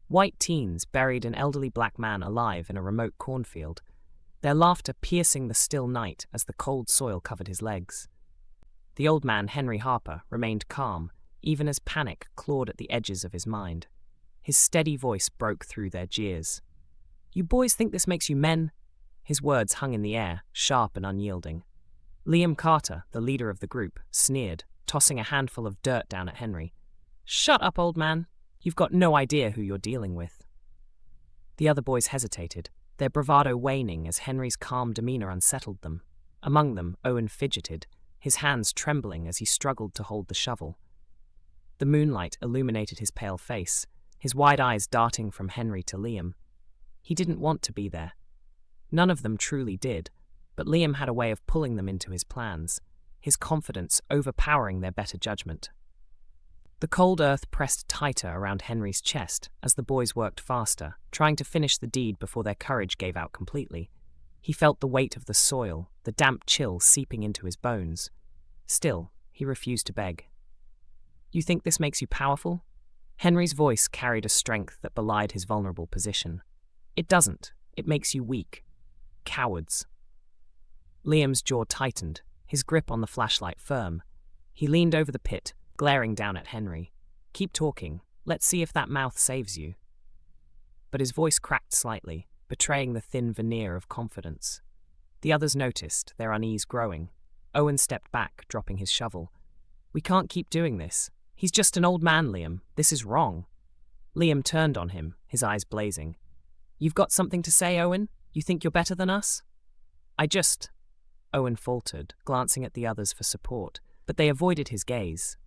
White teens buried an elderly black man alive in a remote cornfield, their laughter piercing the still night as the cold soil covered his legs. The old man, Henry Harper, remained calm, even as panic clawed at the edges of his mind. His steady voice broke through their jeers. "You boys think this makes you men?" His words hung in the air, sharp and unyielding. Liam Carter, the leader of the group, sneered, tossing a handful of dirt down at Henry. "Shut up, old man. You've got no idea who you're dealing with." The other boys hesitated, their bravado waning as Henry's calm demeanor unsettled them. Among them, Owen fidgeted, his hands trembling as he struggled to hold the shovel. The moonlight illuminated his pale face, his wide eyes darting from Henry to Liam. He didn't want to be there. None of them truly did, but Liam had a way of pulling them into his plans, his confidence overpowering their better judgment. The cold earth pressed tighter around Henry's chest as the boys worked faster, trying to finish the deed before their courage gave out completely. He felt the weight of the soil, the damp chill seeping into his bones. Still, he refused to beg. "You think this makes you powerful?" Henry's voice carried a strength that belied his vulnerable position. "It doesn't. It makes you weak. Cowards." Liam's jaw tightened, his grip on the flashlight firm. He leaned over the pit, glaring down at Henry. "Keep talking. Let's see if that mouth saves you." But his voice cracked slightly, betraying the thin veneer of confidence. The others noticed, their unease growing. Owen stepped back, dropping his shovel. "We can't keep doing this. He's just an old man, Liam. This is wrong." Liam turned on him, his eyes blazing. "You've got something to say, Owen? You think you're better than us?" Owen faltered, glancing at the others for support, but they avoided his gaze.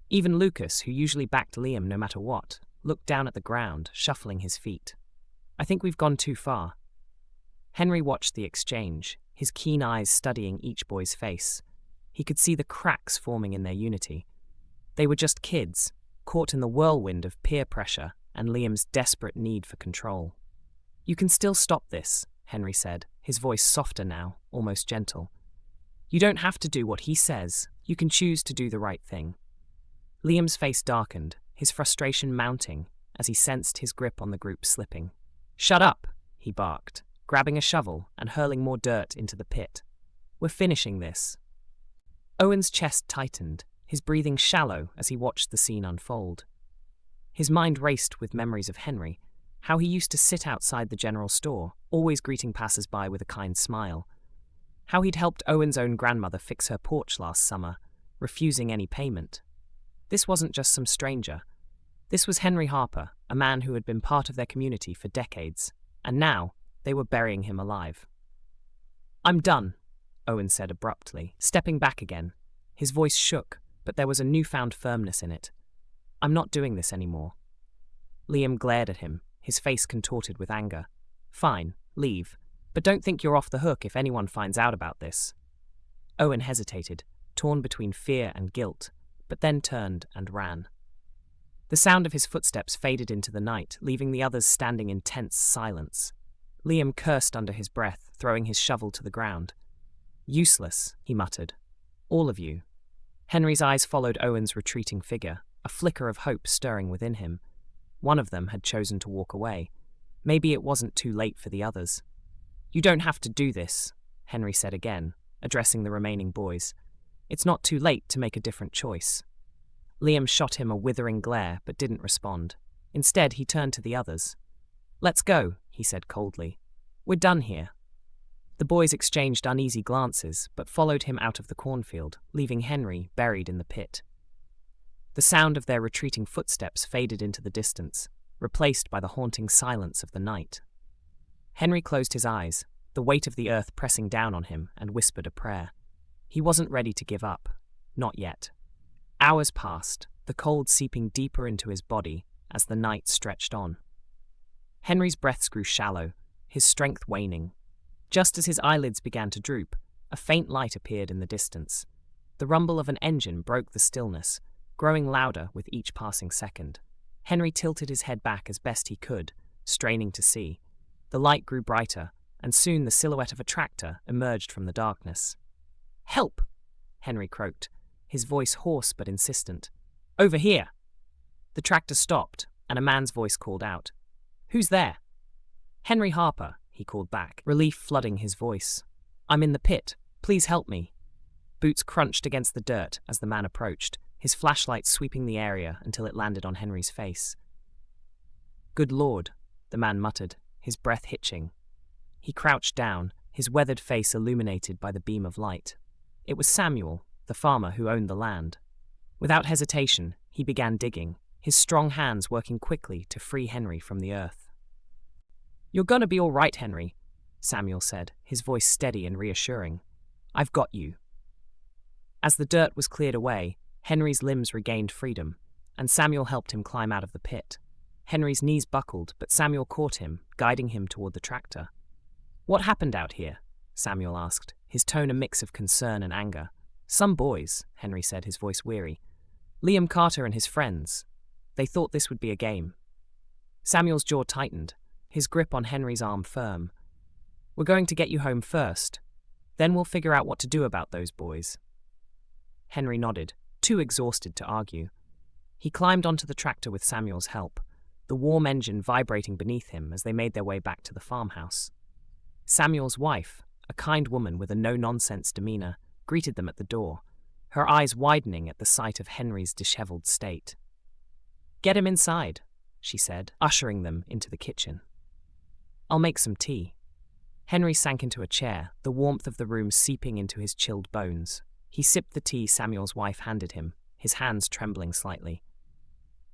Even Lucas, who usually backed Liam no matter what, looked down at the ground, shuffling his feet. "I think we've gone too far." Henry watched the exchange, his keen eyes studying each boy's face. He could see the cracks forming in their unity. They were just kids, caught in the whirlwind of peer pressure and Liam's desperate need for control. "You can still stop this," Henry said, his voice softer now, almost gentle. "You don't have to do what he says. You can choose to do the right thing." Liam's face darkened, his frustration mounting as he sensed his grip on the group slipping. "Shut up," he barked, grabbing a shovel and hurling more dirt into the pit. "We're finishing this." Owen's chest tightened, his breathing shallow as he watched the scene unfold. His mind raced with memories of Henry, how he used to sit outside the general store, always greeting passers-by with a kind smile. How he'd helped Owen's own grandmother fix her porch last summer, refusing any payment. This wasn't just some stranger. This was Henry Harper, a man who had been part of their community for decades, and now they were burying him alive. "I'm done," Owen said abruptly, stepping back again. His voice shook, but there was a newfound firmness in it. "I'm not doing this anymore." Liam glared at him, his face contorted with anger. "Fine, leave, but don't think you're off the hook if anyone finds out about this." Owen hesitated, torn between fear and guilt, but then turned and ran. The sound of his footsteps faded into the night, leaving the others standing in tense silence. Liam cursed under his breath, throwing his shovel to the ground. "Useless," he muttered. "All of you." Henry's eyes followed Owen's retreating figure, a flicker of hope stirring within him. One of them had chosen to walk away. Maybe it wasn't too late for the others. "You don't have to do this," Henry said again, addressing the remaining boys. "It's not too late to make a different choice." Liam shot him a withering glare, but didn't respond. Instead, he turned to the others. "Let's go," he said coldly. "We're done here." The boys exchanged uneasy glances, but followed him out of the cornfield, leaving Henry buried in the pit. The sound of their retreating footsteps faded into the distance, replaced by the haunting silence of the night. Henry closed his eyes, the weight of the earth pressing down on him, and whispered a prayer. He wasn't ready to give up. Not yet. Hours passed, the cold seeping deeper into his body as the night stretched on. Henry's breaths grew shallow, his strength waning. Just as his eyelids began to droop, a faint light appeared in the distance. The rumble of an engine broke the stillness, growing louder with each passing second. Henry tilted his head back as best he could, straining to see. The light grew brighter, and soon the silhouette of a tractor emerged from the darkness. "Help!" Henry croaked, his voice hoarse but insistent. "Over here!" The tractor stopped, and a man's voice called out, "Who's there?" "Henry Harper," he called back, relief flooding his voice. "I'm in the pit. Please help me." Boots crunched against the dirt as the man approached, his flashlight sweeping the area until it landed on Henry's face. "Good Lord," the man muttered, his breath hitching. He crouched down, his weathered face illuminated by the beam of light. It was Samuel, the farmer who owned the land. Without hesitation, he began digging, his strong hands working quickly to free Henry from the earth. "You're gonna be all right, Henry," Samuel said, his voice steady and reassuring. "I've got you." As the dirt was cleared away, Henry's limbs regained freedom, and Samuel helped him climb out of the pit. Henry's knees buckled, but Samuel caught him, guiding him toward the tractor. "What happened out here?" Samuel asked, his tone a mix of concern and anger. "Some boys," Henry said, his voice weary. "Liam Carter and his friends. They thought this would be a game." Samuel's jaw tightened, his grip on Henry's arm firm. "We're going to get you home first. Then we'll figure out what to do about those boys." Henry nodded, too exhausted to argue. He climbed onto the tractor with Samuel's help, the warm engine vibrating beneath him as they made their way back to the farmhouse. Samuel's wife, a kind woman with a no-nonsense demeanor, greeted them at the door, her eyes widening at the sight of Henry's disheveled state. "Get him inside," she said, ushering them into the kitchen. "I'll make some tea." Henry sank into a chair, the warmth of the room seeping into his chilled bones. He sipped the tea Samuel's wife handed him, his hands trembling slightly.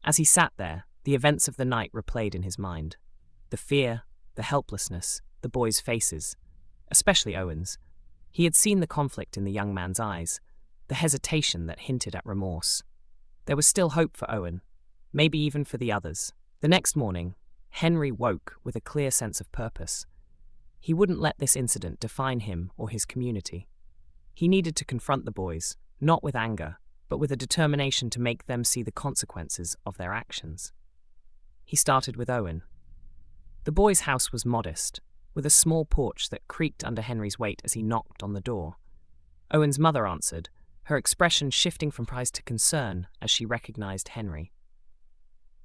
As he sat there, the events of the night replayed in his mind. The fear, the helplessness, the boys' faces, especially Owen's. He had seen the conflict in the young man's eyes, the hesitation that hinted at remorse. There was still hope for Owen, maybe even for the others. The next morning, Henry woke with a clear sense of purpose. He wouldn't let this incident define him or his community. He needed to confront the boys, not with anger, but with a determination to make them see the consequences of their actions. He started with Owen. The boys' house was modest, with a small porch that creaked under Henry's weight as he knocked on the door. Owen's mother answered, her expression shifting from surprise to concern as she recognized Henry.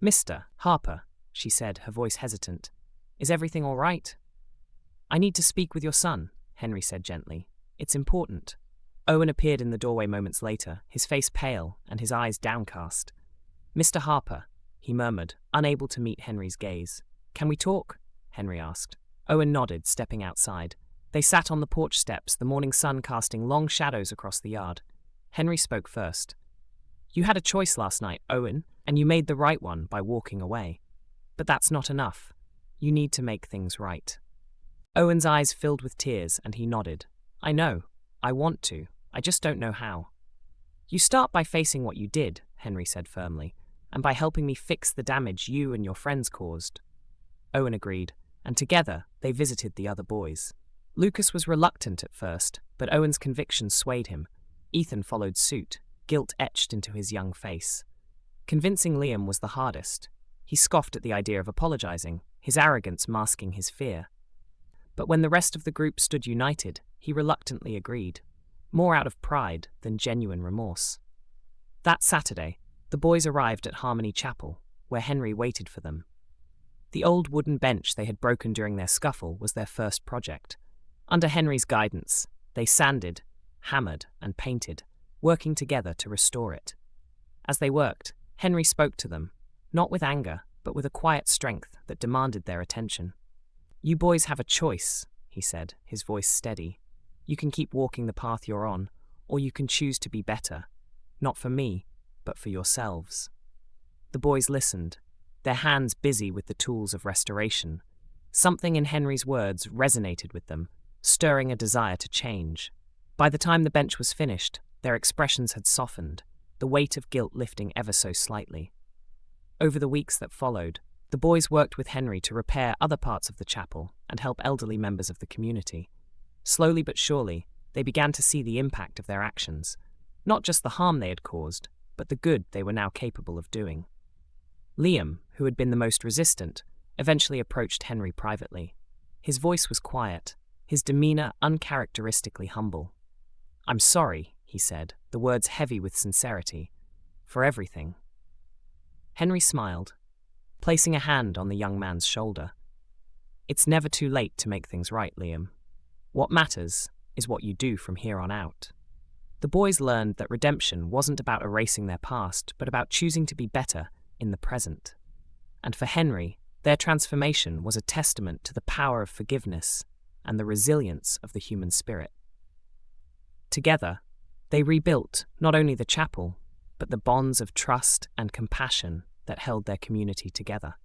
"Mr. Harper," she said, her voice hesitant. "Is everything all right?" "I need to speak with your son," Henry said gently. "It's important." Owen appeared in the doorway moments later, his face pale and his eyes downcast. "Mr. Harper," he murmured, unable to meet Henry's gaze. "Can we talk?" Henry asked. Owen nodded, stepping outside. They sat on the porch steps, the morning sun casting long shadows across the yard. Henry spoke first. "You had a choice last night, Owen, and you made the right one by walking away. But that's not enough. You need to make things right." Owen's eyes filled with tears, and he nodded. "I know. I want to. I just don't know how." "You start by facing what you did," Henry said firmly, "and by helping me fix the damage you and your friends caused." Owen agreed, and together they visited the other boys. Lucas was reluctant at first, but Owen's conviction swayed him. Ethan followed suit, guilt etched into his young face. Convincing Liam was the hardest. He scoffed at the idea of apologizing, his arrogance masking his fear. But when the rest of the group stood united, he reluctantly agreed, more out of pride than genuine remorse. That Saturday, the boys arrived at Harmony Chapel, where Henry waited for them. The old wooden bench they had broken during their scuffle was their first project. Under Henry's guidance, they sanded, hammered, and painted, working together to restore it. As they worked, Henry spoke to them, not with anger, but with a quiet strength that demanded their attention. "You boys have a choice," he said, his voice steady. "You can keep walking the path you're on, or you can choose to be better. Not for me, but for yourselves." The boys listened, their hands busy with the tools of restoration. Something in Henry's words resonated with them, stirring a desire to change. By the time the bench was finished, their expressions had softened, the weight of guilt lifting ever so slightly. Over the weeks that followed, the boys worked with Henry to repair other parts of the chapel and help elderly members of the community. Slowly but surely, they began to see the impact of their actions, not just the harm they had caused, but the good they were now capable of doing. Liam, who had been the most resistant, eventually approached Henry privately. His voice was quiet, his demeanor uncharacteristically humble. "I'm sorry," he said, the words heavy with sincerity, "for everything." Henry smiled. placing a hand on the young man's shoulder. "It's never too late to make things right, Liam. What matters is what you do from here on out." The boys learned that redemption wasn't about erasing their past, but about choosing to be better in the present. And for Henry, their transformation was a testament to the power of forgiveness and the resilience of the human spirit. Together, they rebuilt not only the chapel, but the bonds of trust and compassion that held their community together.